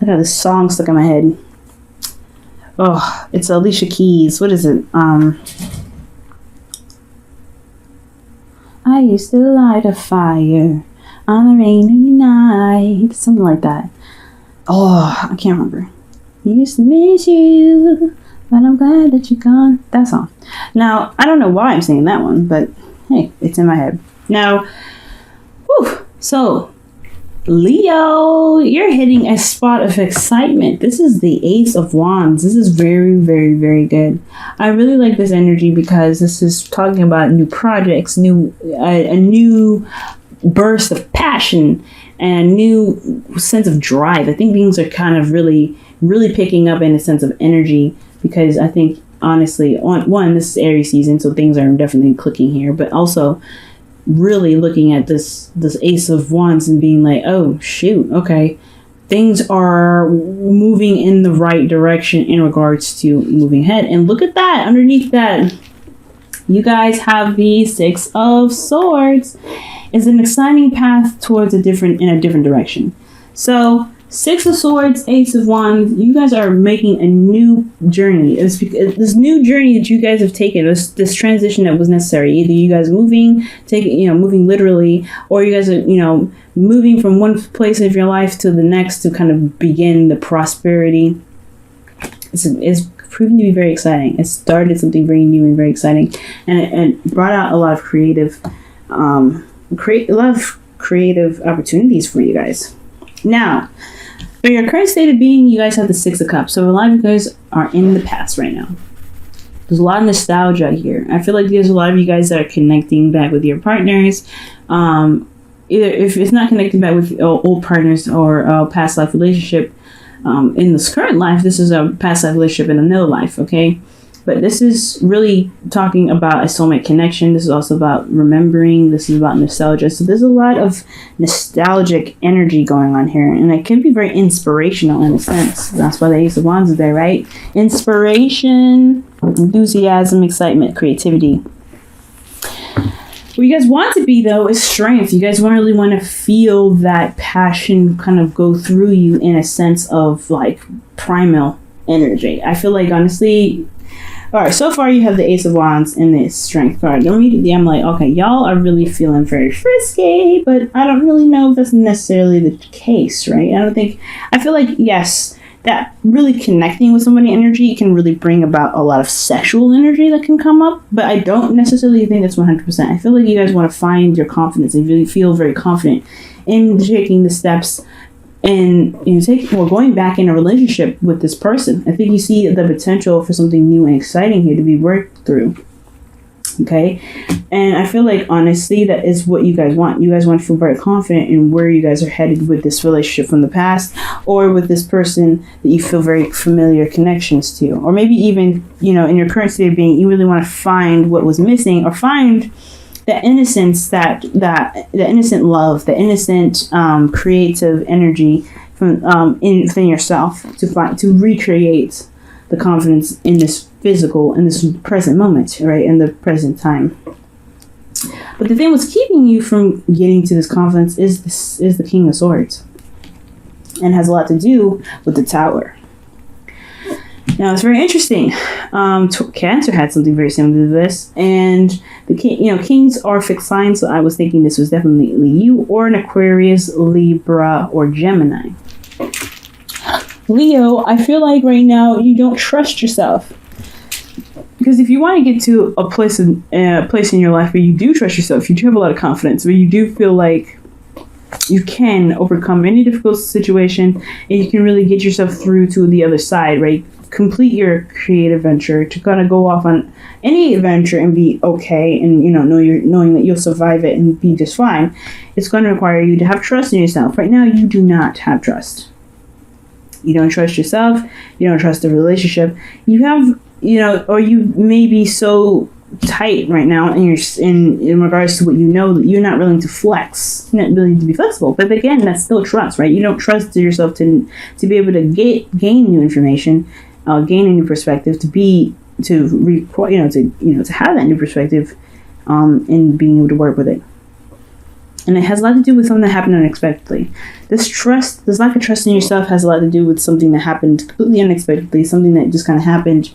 I got this song stuck in my head. Oh, it's Alicia Keys. What is it? I used to light a fire on a rainy night. Something like that. Oh, I can't remember. Used to miss you, but I'm glad that you're gone. That song. Now, I don't know why I'm singing that one, but hey, it's in my head. Now, so Leo, you're hitting a spot of excitement. This is the Ace of Wands. This is very, very, very good. I really like this energy because this is talking about new projects, a new burst of passion, and a new sense of drive. I think things are kind of really, really picking up in a sense of energy because I think, honestly, this is Aries season, so things are definitely clicking here, but also really looking at this Ace of Wands and being like, oh shoot, okay, things are moving in the right direction in regards to moving ahead. And look at that, underneath that, you guys have the Six of Swords. It's an exciting path towards in a different direction. So Six of Swords, Ace of Wands, you guys are making a new journey. It's this new journey that you guys have taken, this transition that was necessary. Either you guys moving literally, or you guys are, moving from one place of your life to the next to kind of begin the prosperity. It's proven to be very exciting. It started something very new and very exciting, and it brought out a lot of creative opportunities for you guys. Now, for your current state of being, you guys have the Six of Cups. So a lot of you guys are in the past right now. There's a lot of nostalgia here. I feel like there's a lot of you guys that are connecting back with your partners. Either if it's not connecting back with old partners or a past life relationship, in this current life, this is a past life relationship in another life, okay? But this is really talking about a soulmate connection. This is also about remembering. This is about nostalgia. So there's a lot of nostalgic energy going on here. And it can be very inspirational in a sense. That's why the Ace of Wands is there, right? Inspiration, enthusiasm, excitement, creativity. What you guys want to be, though, is strength. You guys really want to feel that passion kind of go through you in a sense of like primal energy. I feel like, honestly, all right, so far you have the Ace of Wands and the Strength card. Immediately I'm like, okay, y'all are really feeling very frisky, but I don't really know if that's necessarily the case, right? I feel like, yes, that really connecting with somebody energy can really bring about a lot of sexual energy that can come up, but I don't necessarily think that's 100%. I feel like you guys want to find your confidence and really feel very confident in taking the steps and going back in a relationship with this person. I think you see the potential for something new and exciting here to be worked through. Okay, and I feel like, honestly, that is what you guys want. You guys want to feel very confident in where you guys are headed with this relationship from the past, or with this person that you feel very familiar connections to, or maybe even in your current state of being, you really want to find what was missing, or find the innocence, that the innocent love, the innocent creative energy from within yourself to recreate the confidence in this present moment, right, in the present time. But the thing what's keeping you from getting to this confidence is the King of Swords, and has a lot to do with the Tower. Now, it's very interesting. Cancer had something very similar to this, and the kings are fixed signs, so I was thinking this was definitely you, or an Aquarius, Libra, or Gemini. Leo, I feel like right now you don't trust yourself, because if you want to get to a place in your life where you do trust yourself, you do have a lot of confidence, where you do feel like you can overcome any difficult situation, and you can really get yourself through to the other side, right? Complete your creative venture, to kind of go off on any adventure and be okay, and knowing that you'll survive it and be just fine. It's going to require you to have trust in yourself. Right now, you do not have trust. You don't trust yourself. You don't trust the relationship. You have, or you may be so tight right now in regards to what that you're not willing to flex. You're not willing to be flexible. But again, that's still trust, right? You don't trust yourself to be able to gain new information, gain a new perspective, to have that new perspective, and being able to work with it. And it has a lot to do with something that happened unexpectedly. This lack of trust in yourself has a lot to do with something that happened completely unexpectedly, something that just kind of happened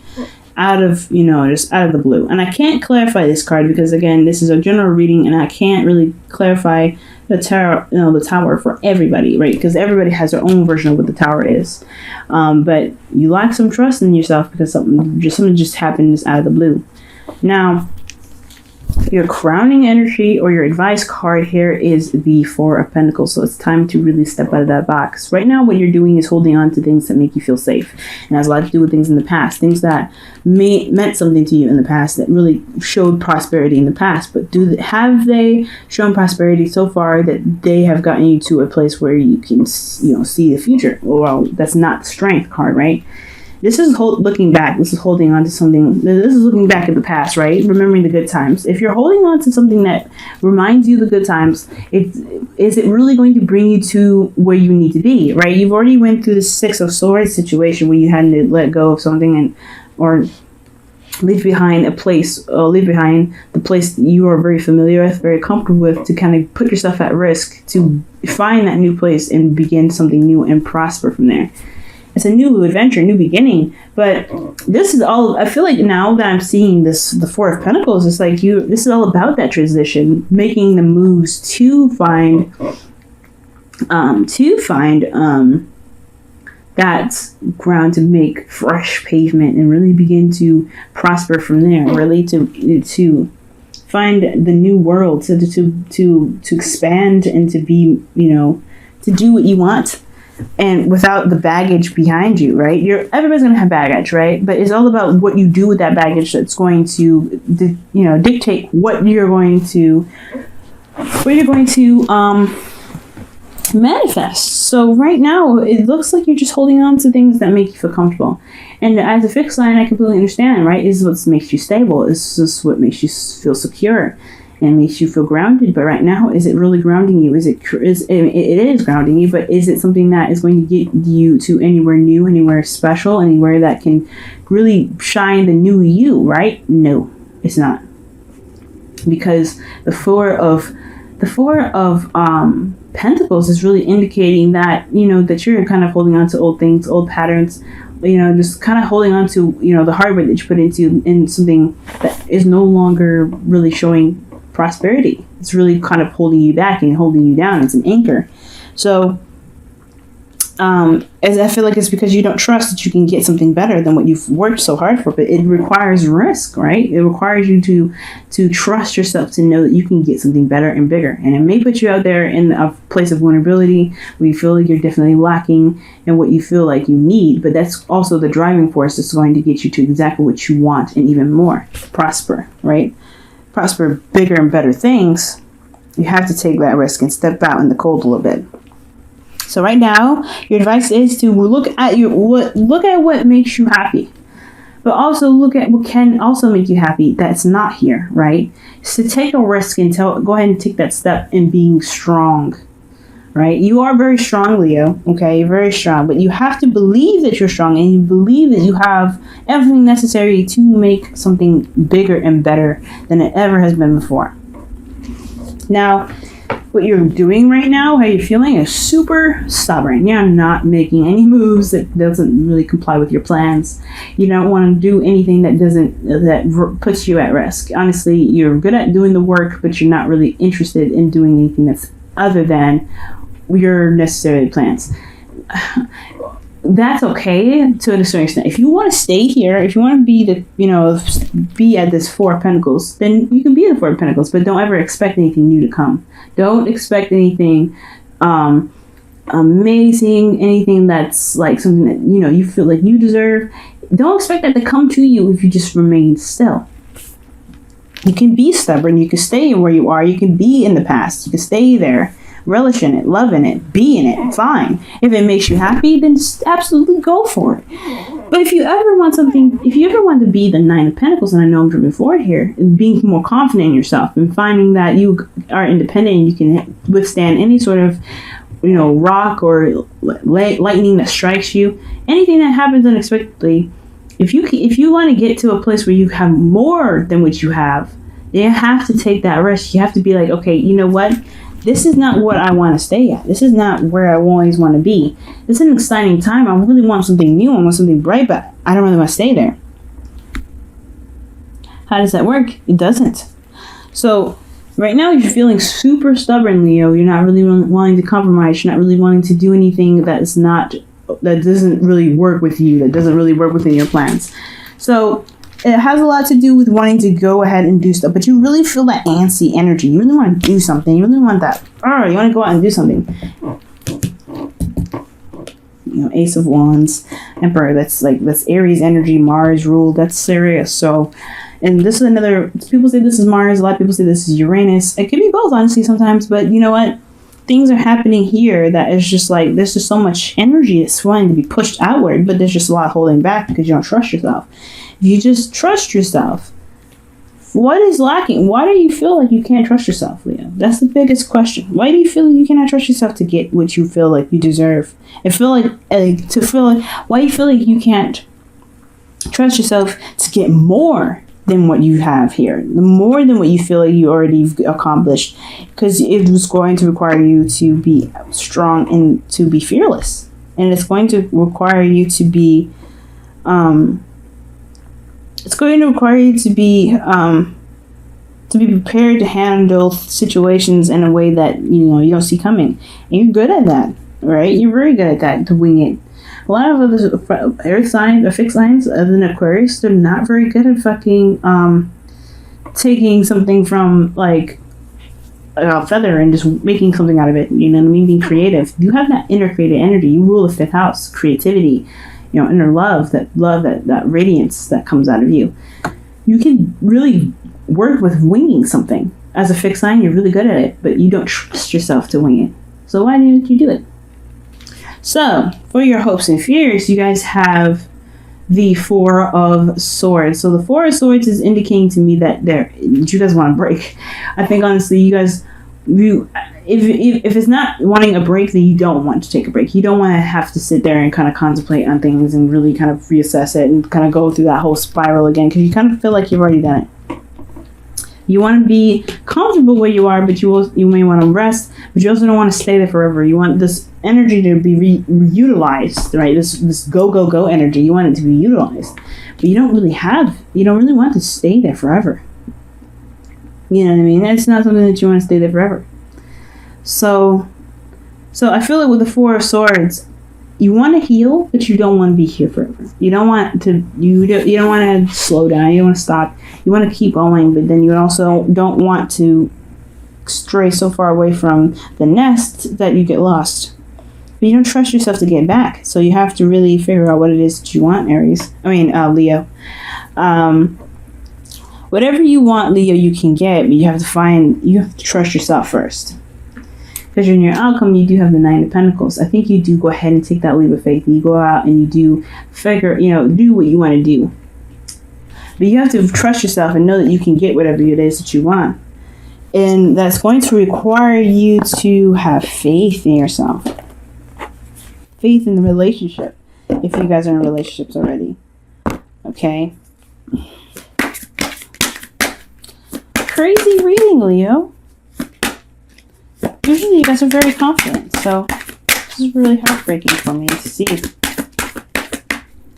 out of, just out of the blue. And I can't clarify this card because, again, this is a general reading and I can't really clarify the tower for everybody, right? Because everybody has their own version of what the tower is. But you lack some trust in yourself because something just happens out of the blue. Now, your crowning energy or your advice card here is the Four of Pentacles. So it's time to really step out of that box. Right now, what you're doing is holding on to things that make you feel safe. And has a lot to do with things in the past. Things that meant something to you in the past, that really showed prosperity in the past. But have they shown prosperity so far that they have gotten you to a place where you can, see the future? Well, that's not the Strength card, right? This is looking back. This is holding on to something. This is looking back at the past, right? Remembering the good times. If you're holding on to something that reminds you of the good times, is it really going to bring you to where you need to be, right? You've already went through the Six of Swords situation where you had to let go of something or leave behind the place that you are very familiar with, very comfortable with, to kind of put yourself at risk to find that new place and begin something new and prosper from there. It's a new adventure, new beginning. But this is all, I feel like now that I'm seeing this, the Four of Pentacles, it's like this is all about that transition, making the moves to find that ground to make fresh pavement and really begin to prosper from there, really to find the new world, to expand and to be, to do what you want. And without the baggage behind you, right? Everybody's going to have baggage, right? But it's all about what you do with that baggage that's going to, dictate what you're going to manifest. So right now, it looks like you're just holding on to things that make you feel comfortable. And as a fixed line, I completely understand, right? This is what makes you stable. This is what makes you feel secure and makes you feel grounded. But right now, is it really grounding you? It is grounding you, but is it something that is going to get you to anywhere new, anywhere special, anywhere that can really shine the new you, right? No, it's not. Because the four of Pentacles is really indicating that, that you're kind of holding on to old things, old patterns, just kind of holding on to, the hard work that you put in something that is no longer really showing prosperity. It's really kind of holding you back and holding you down. It's an anchor. So as I feel like it's because you don't trust that you can get something better than what you've worked so hard for. But it requires risk, right? It requires you to trust yourself, to know that you can get something better and bigger. And it may put you out there in a place of vulnerability where you feel like you're definitely lacking in what you feel like you need. But that's also the driving force that's going to get you to exactly what you want and even more. Prosper, right? Prosper bigger and better things. You have to take that risk and step out in the cold a little bit. So right now, your advice is to look at what makes you happy, but also look at what can also make you happy that's not here, right? So take a risk and go ahead and take that step in being strong, right? You are very strong, Leo, okay? You're very strong, but you have to believe that you're strong and you believe that you have everything necessary to make something bigger and better than it ever has been before. Now, what you're doing right now, how you're feeling, is super stubborn. You're not making any moves that doesn't really comply with your plans. You don't want to do anything that puts you at risk. Honestly, you're good at doing the work, but you're not really interested in doing anything that's other than your necessary plans. That's okay to a certain extent. If you want to stay here, if you want to be at this Four of Pentacles, then you can be at the Four of Pentacles, but don't ever expect anything new to come. Don't expect anything amazing, anything that's like something that, you feel like you deserve. Don't expect that to come to you if you just remain still. You can be stubborn. You can stay where you are. You can be in the past. You can stay there. Relish in it, love in it, be in it, fine. If it makes you happy, then absolutely go for it. But if you ever want to be the Nine of Pentacles, and I know I'm moving forward here, being more confident in yourself and finding that you are independent and you can withstand any sort of, rock or lightning that strikes you, anything that happens unexpectedly, if you want to get to a place where you have more than what you have, you have to take that risk. You have to be like, okay, you know what? this is not what I want to stay at. This is not where I always want to be. This is an exciting time. I really want something new. I want something bright, but I don't really want to stay there. How does that work? It doesn't. So right now you're feeling super stubborn, Leo. You're not really willing to compromise. You're not really wanting to do anything that doesn't really work with you, that doesn't really work within your plans. So it has a lot to do with wanting to go ahead and do stuff, but you really feel that antsy energy. You really want to do something. You really want that. You want to go out and do something. Ace of Wands, Emperor. That's Aries energy, Mars ruled. That's serious. So, and this is another. People say this is Mars. A lot of people say this is Uranus. It could be both, honestly, sometimes. But you know what? Things are happening here that is just there's just so much energy that's wanting to be pushed outward, but there's just a lot holding back because you don't trust yourself. If you just trust yourself, what is lacking? Why do you feel like you can't trust yourself, Leo? That's the biggest question. Why do you feel like you cannot trust yourself to get what you feel like you deserve? Why do you feel like you can't trust yourself to get more than what you have here, more than what you feel like you already accomplished? Because it was going to require you to be strong and to be fearless, and it's going to require you to be prepared to handle situations in a way that you don't see coming, and you're good at that, right? You're very good at that, to wing it. A lot of other earth signs or fixed signs other than Aquarius, they're not very good at fucking taking something from a feather and just making something out of it. You know what I mean? Being creative. You have that inner creative energy. You rule the 5th house, creativity, inner love, that radiance that comes out of you. You can really work with winging something. As a fixed sign, you're really good at it, but you don't trust yourself to wing it. So why didn't you do it? So, for your hopes and fears, you guys have the 4 of Swords. So the 4 of Swords is indicating to me that you guys want to break. I think honestly, you guys, if it's not wanting a break, then you don't want to take a break. You don't want to have to sit there and kind of contemplate on things and really kind of reassess it and kind of go through that whole spiral again, because you kind of feel like you've already done it. You want to be comfortable where you are, but you may want to rest, but you also don't want to stay there forever. You want this energy to be utilized, right? This go energy. You want it to be utilized, but you don't really want to stay there forever. You know what I mean? That's not something that you want to stay there forever. So I feel like with the 4 of Swords, you want to heal, but you don't want to be here forever. You don't want to. You don't want to slow down. You don't want to stop. You want to keep going, but then you also don't want to stray so far away from the nest that you get lost. But you don't trust yourself to get back. So you have to really figure out what it is that you want, Leo. Whatever you want, Leo, you can get, but you have to trust yourself first. Because in your outcome, you do have the 9 of Pentacles. I think you do go ahead and take that leap of faith. You go out and you do do what you want to do. But you have to trust yourself and know that you can get whatever it is that you want. And that's going to require you to have faith in yourself. Faith in the relationship. If you guys are in relationships already. Okay. Crazy reading, Leo. Usually you guys are very confident, so this is really heartbreaking for me to see.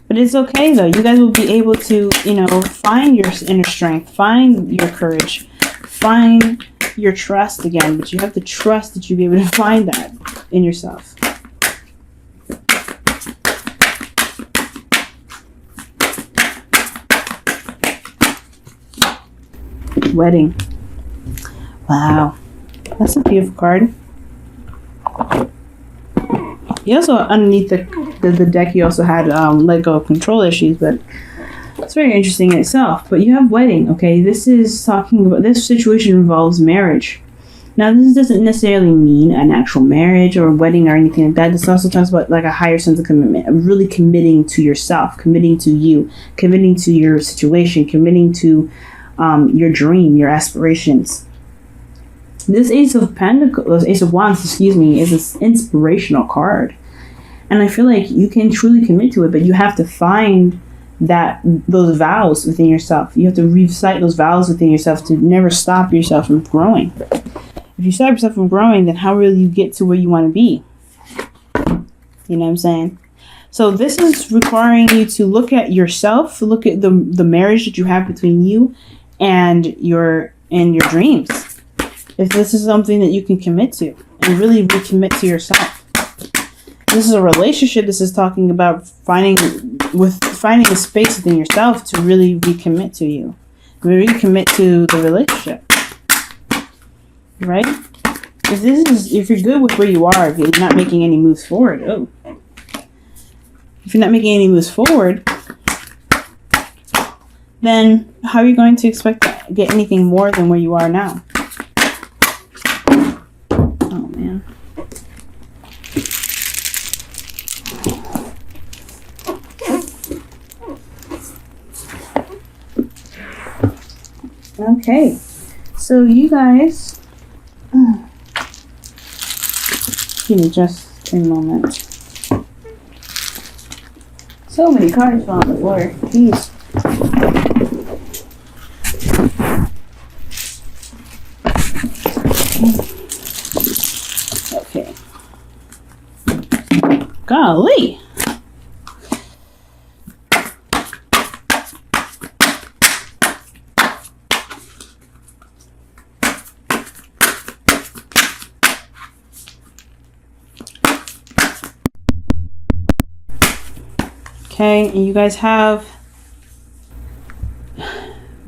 But it's okay though. You guys will be able to, find your inner strength, find your courage, find your trust again. But you have to trust that you'll be able to find that in yourself. Wedding. Wow. That's a beautiful card. You also, underneath the deck, you also had let go of control issues, but it's very interesting in itself. But you have wedding, okay? This situation involves marriage. Now, this doesn't necessarily mean an actual marriage or a wedding or anything like that. This also talks about a higher sense of commitment, of really committing to yourself, committing to you, committing to your situation, committing to your dream, your aspirations. This Ace of Wands, is an inspirational card. And I feel like you can truly commit to it, but you have to find those vows within yourself. You have to recite those vows within yourself to never stop yourself from growing. If you stop yourself from growing, then how will you get to where you want to be? You know what I'm saying? So this is requiring you to look at yourself, look at the marriage that you have between you and your dreams. If this is something that you can commit to and really recommit to yourself. This is a relationship. This is talking about finding a space within yourself to really recommit to you. Recommit to the relationship. Right? If you're good with where you are, if you're not making any moves forward, if you're not making any moves forward, then how are you going to expect to get anything more than where you are now? Oh man. Okay, so you guys, give me just a moment. So many cards fell on the floor. Jeez. Okay. Golly. Okay, and you guys have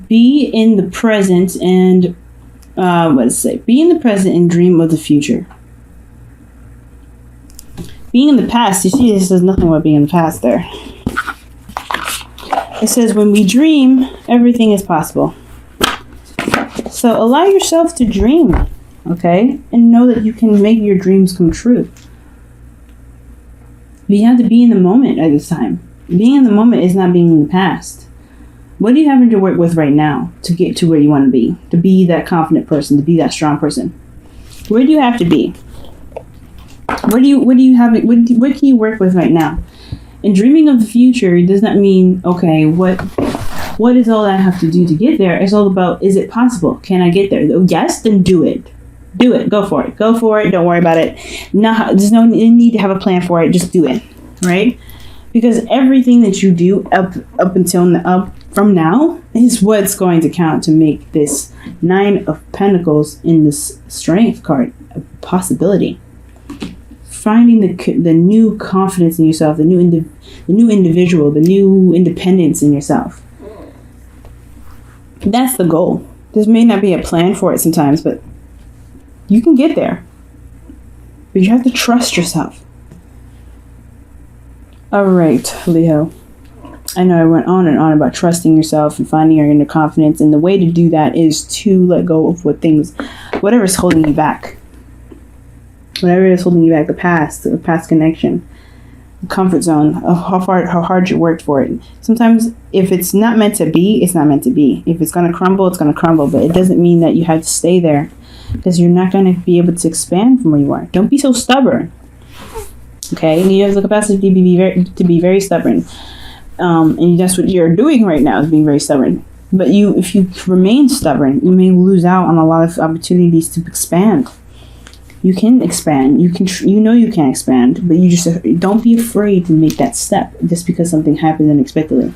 be in the present and be in the present and dream of the future. Being in the past, you see, this says nothing about being in the past there. It says when we dream, everything is possible. So allow yourself to dream, okay, and know that you can make your dreams come true. But you have to be in the moment at this time. Being in the moment is not being in the past. What do you have to work with right now to get to where you want to be that confident person, to be that strong person? Where do you have to be? What can you work with right now? And dreaming of the future does not mean, okay, what is all that I have to do to get there? It's all about, is it possible? Can I get there? Yes, then do it. Do it. Go for it. Go for it. Don't worry about it. There's no need to have a plan for it. Just do it. Right? Because everything that you do up from now is what's going to count to make this Nine of Pentacles in this Strength card a possibility. Finding the new confidence in yourself, the new individual, the new independence in yourself. That's the goal. There may not be a plan for it sometimes, but you can get there. But you have to trust yourself. All right, Leo. I know I went on and on about trusting yourself and finding your inner confidence, and the way to do that is to let go of whatever's holding you back. Whatever is holding you back, the past connection, the comfort zone, how hard you worked for it. Sometimes if it's not meant to be, it's not meant to be. If it's going to crumble, it's going to crumble, but it doesn't mean that you have to stay there, because you're not going to be able to expand from where you are. Don't be so stubborn. Okay, and you have the capacity to be very stubborn, and that's what you're doing right now, is being very stubborn. But if you remain stubborn, you may lose out on a lot of opportunities to expand. You can expand. You can expand, but you just don't be afraid to make that step just because something happens unexpectedly.